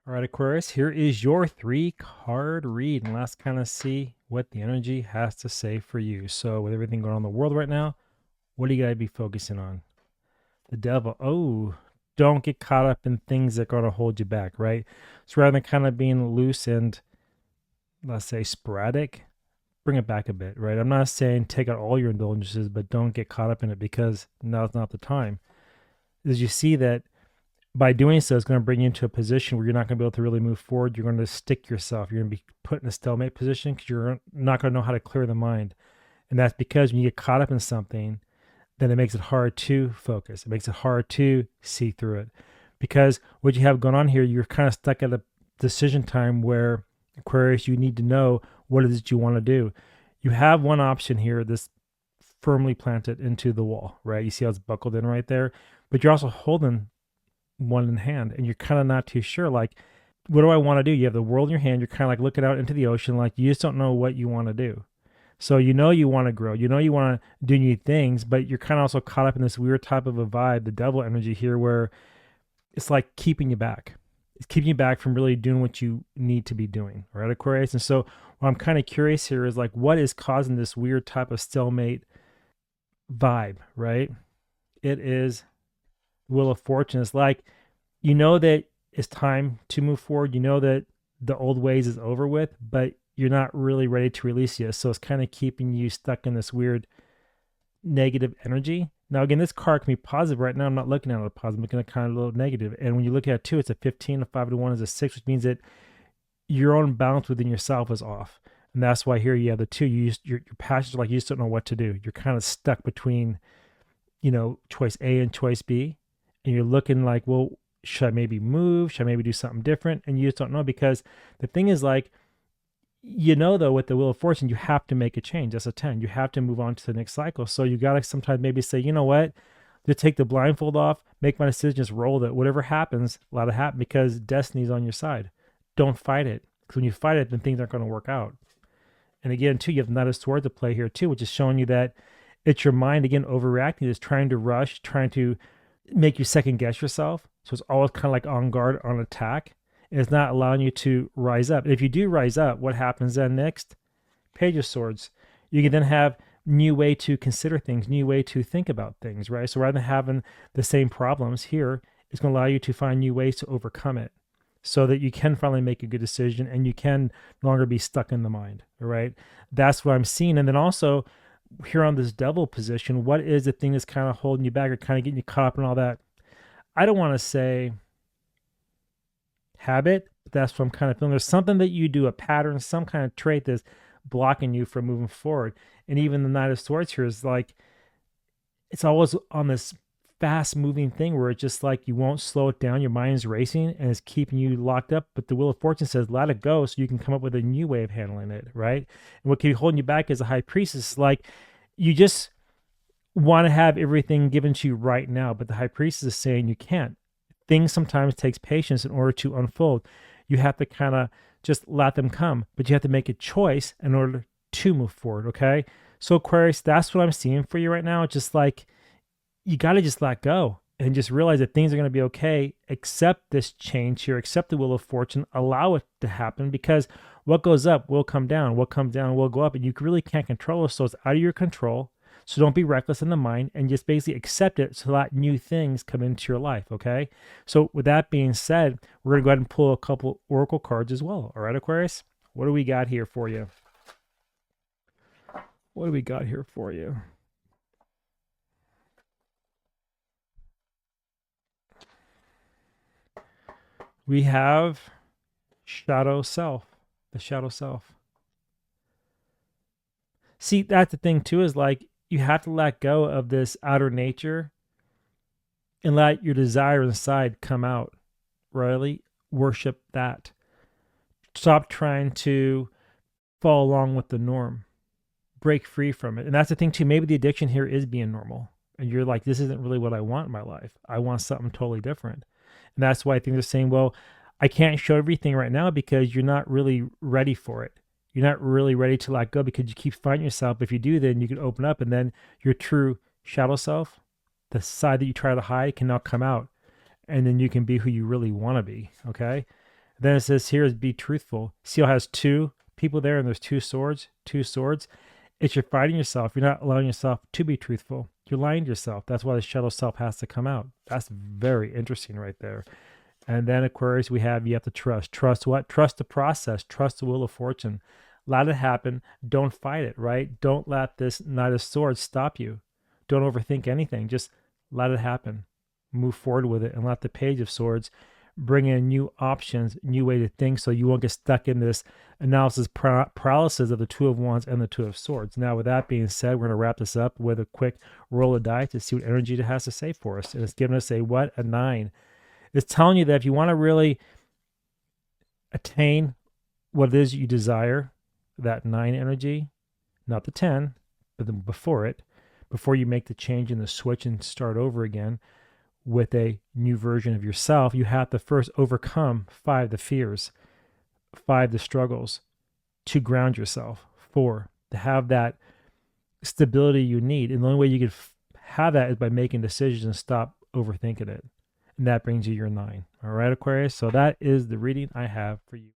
All right, Aquarius, here is your 3-card read, and let's kind of see what the energy has to say for you. So, with everything going on in the world right now, what do you got to be focusing on? The devil. Oh, don't get caught up in things that are going to hold you back, right? So, rather than kind of being loose and, let's say, sporadic, bring it back a bit, right? I'm not saying take out all your indulgences, but don't get caught up in it because now's not the time. As you see that by doing so, it's going to bring you into a position where you're not going to be able to really move forward. You're going to stick yourself. You're going to be put in a stalemate position because you're not going to know how to clear the mind. And that's because when you get caught up in something, then it makes it hard to focus. It makes it hard to see through it. Because what you have going on here, you're kind of stuck at a decision time where, Aquarius, you need to know what it is that you want to do. You have one option here, this firmly planted into the wall, right? You see how it's buckled in right there, but you're also holding one in hand and you're kind of not too sure, like, what do I want to do? You have the world in your hand. You're kind of like looking out into the ocean, like you just don't know what you want to do. So you know you want to grow, you know you want to do new things, but you're kind of also caught up in this weird type of a vibe, the devil energy here, where it's like keeping you back. It's keeping you back from really doing what you need to be doing, right, Aquarius? And so what I'm kind of curious here is like, what is causing this weird type of stalemate vibe, right? It is Wheel of Fortune. It's like, you know that it's time to move forward. You know that the old ways is over with, but you're not really ready to release yet. So it's kind of keeping you stuck in this weird negative energy. Now, again, this card can be positive right now. I'm not looking at it positive. I'm looking at kind of a little negative. And when you look at it too, it's a 15, a 5 to 1 is a 6, which means that your own balance within yourself is off. And that's why here you have the 2. Your passions are like you just don't know what to do. You're kind of stuck between, choice A and choice B. And you're looking like, well, should I maybe move? Should I maybe do something different? And you just don't know, because the thing is, like, though, with the Wheel of Fortune, you have to make a change. That's a 10. You have to move on to the next cycle. So you got to sometimes maybe say, you know what? Just take the blindfold off, make my decision, just roll it. Whatever happens, let it happen, because destiny's on your side. Don't fight it. Because when you fight it, then things aren't going to work out. And again, too, you have the Knight of Swords to play here, too, which is showing you that it's your mind, again, overreacting. It's trying to rush, trying to make you second guess yourself. So it's always kind of like on guard, on attack. And it's not allowing you to rise up. And if you do rise up, what happens then next? Page of Swords. You can then have new way to consider things, new way to think about things, right? So rather than having the same problems here, it's going to allow you to find new ways to overcome it so that you can finally make a good decision and you can no longer be stuck in the mind, all right? That's what I'm seeing. And then also here on this devil position, what is the thing that's kind of holding you back or kind of getting you caught up in all that? I don't want to say habit, but that's what I'm kind of feeling. There's something that you do, a pattern, some kind of trait that's blocking you from moving forward. And even the Knight of Swords here is like, it's always on this fast moving thing where it's just like you won't slow it down. Your mind's racing and it's keeping you locked up. But the Wheel of Fortune says, let it go so you can come up with a new way of handling it, right? And what can be holding you back as a high priestess, like, you just want to have everything given to you right now. But the high priestess is saying you can't. Things sometimes takes patience in order to unfold. You have to kind of just let them come, but you have to make a choice in order to move forward, okay? So Aquarius, that's what I'm seeing for you right now. It's just like, you got to just let go and just realize that things are going to be okay. Accept this change here, accept the Wheel of Fortune, allow it to happen, because what goes up will come down, what comes down will go up, and you really can't control it. So it's out of your control. So don't be reckless in the mind and just basically accept it so that new things come into your life, okay? So with that being said, we're going to go ahead and pull a couple oracle cards as well. All right, Aquarius? What do we got here for you? What do we got here for you? We have shadow self, the shadow self. See, that's the thing too, is like, you have to let go of this outer nature and let your desire inside come out. Really worship that. Stop trying to follow along with the norm. Break free from it. And that's the thing too. Maybe the addiction here is being normal. And you're like, this isn't really what I want in my life. I want something totally different. And that's why I think they're saying, well, I can't show everything right now because you're not really ready for it. You're not really ready to let go because you keep finding yourself. If you do, then you can open up, and then your true shadow self, the side that you try to hide, can now come out. And then you can be who you really want to be. Okay. Then it says here is be truthful. Seal has two people there, and there's two swords, two swords. It's you're fighting yourself. You're not allowing yourself to be truthful. You're lying to yourself. That's why the shadow self has to come out. That's very interesting right there. And then Aquarius, you have to trust. Trust what? Trust the process. Trust the wheel of fortune. Let it happen. Don't fight it, right? Don't let this Knight of Swords stop you. Don't overthink anything. Just let it happen. Move forward with it and let the Page of Swords bring in new options, new way to think, so you won't get stuck in this analysis paralysis of the Two of Wands and the Two of Swords. Now, with that being said, we're going to wrap this up with a quick roll of die to see what energy it has to say for us. And it's giving us a what? A 9. It's telling you that if you want to really attain what it is you desire, that 9 energy, not the 10, but then before it, before you make the change in the switch and start over again with a new version of yourself, you have to first overcome 5 the fears, 5 the struggles, to ground yourself, 4 to have that stability you need. And the only way you can have that is by making decisions and stop overthinking it. And that brings you your 9. All right, Aquarius. So that is the reading I have for you.